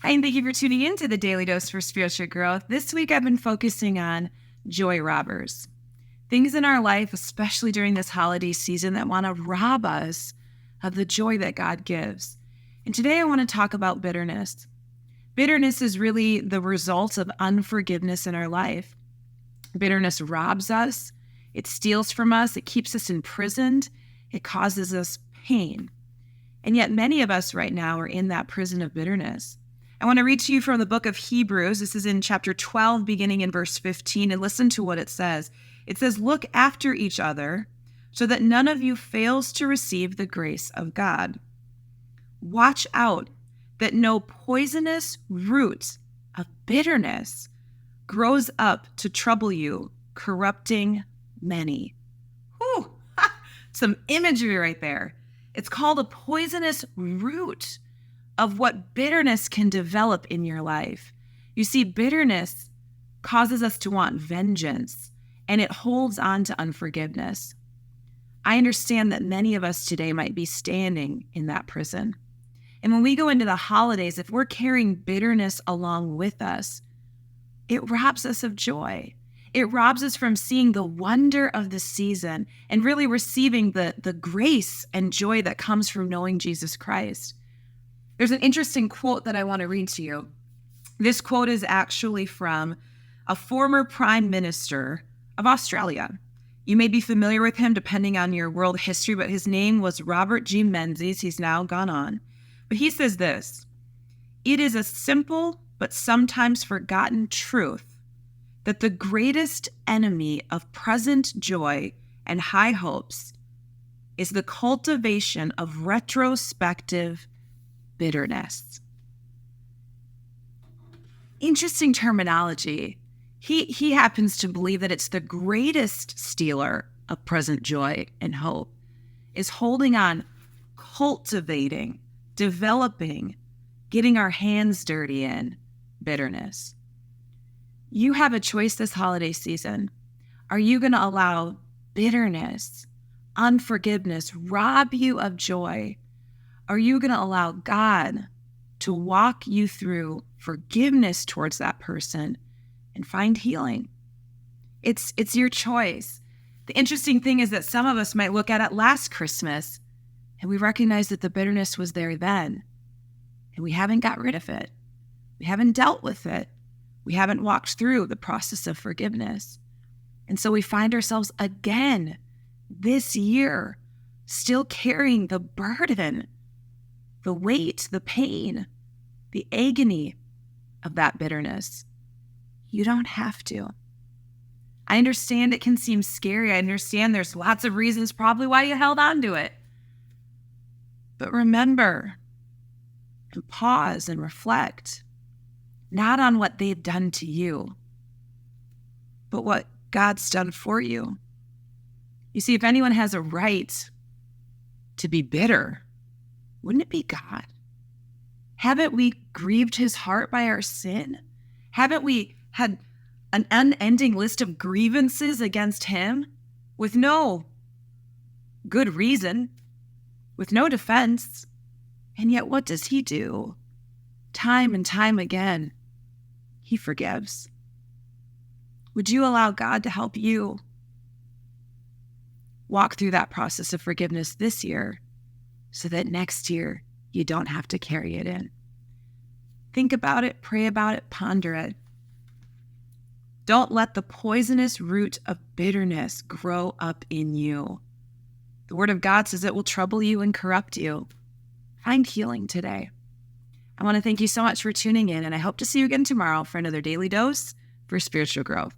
Hi, and thank you for tuning in to the Daily Dose for Spiritual Growth. This week, I've been focusing on joy robbers. Things in our life, especially during this holiday season, that want to rob us of the joy that God gives. And today, I want to talk about bitterness. Bitterness is really the result of unforgiveness in our life. Bitterness robs us. It steals from us. It keeps us imprisoned. It causes us pain. And yet, many of us right now are in that prison of bitterness. I want to read to you from the book of Hebrews. This is in chapter 12, beginning in verse 15, and listen to what it says. It says, "Look after each other so that none of you fails to receive the grace of God. Watch out that no poisonous root of bitterness grows up to trouble you, corrupting many." Whew, some imagery right there. It's called a poisonous root of what bitterness can develop in your life. You see, bitterness causes us to want vengeance, and it holds on to unforgiveness. I understand that many of us today might be standing in that prison. And when we go into the holidays, if we're carrying bitterness along with us, it robs us of joy. It robs us from seeing the wonder of the season and really receiving the grace and joy that comes from knowing Jesus Christ. There's an interesting quote that I want to read to you. This quote is actually from a former prime minister of Australia. You may be familiar with him depending on your world history, but his name was Robert G. Menzies. He's now gone on. But he says this: "It is a simple but sometimes forgotten truth that the greatest enemy of present joy and high hopes is the cultivation of retrospective bitterness." Interesting terminology. He happens to believe that it's the greatest stealer of present joy and hope is holding on, cultivating, developing, getting our hands dirty in bitterness. You have a choice this holiday season. Are you going to allow bitterness, unforgiveness rob you of joy? Are you going to allow God to walk you through forgiveness towards that person and find healing? It's your choice. The interesting thing is that some of us might look at it last Christmas and we recognize that the bitterness was there then, and we haven't got rid of it. We haven't dealt with it. We haven't walked through the process of forgiveness. And so we find ourselves again this year still carrying the burden, the weight, the pain, the agony of that bitterness. You don't have to. I understand it can seem scary. I understand there's lots of reasons probably why you held on to it. But remember and pause and reflect, not on what they've done to you, but what God's done for you. You see, if anyone has a right to be bitter, wouldn't it be God? Haven't we grieved his heart by our sin? Haven't we had an unending list of grievances against him with no good reason, with no defense? And yet what does he do? Time and time again, he forgives. Would you allow God to help you walk through that process of forgiveness this year so that next year you don't have to carry it in? Think about it, pray about it, ponder it. Don't let the poisonous root of bitterness grow up in you. The Word of God says it will trouble you and corrupt you. Find healing today. I want to thank you so much for tuning in, and I hope to see you again tomorrow for another Daily Dose for Spiritual Growth.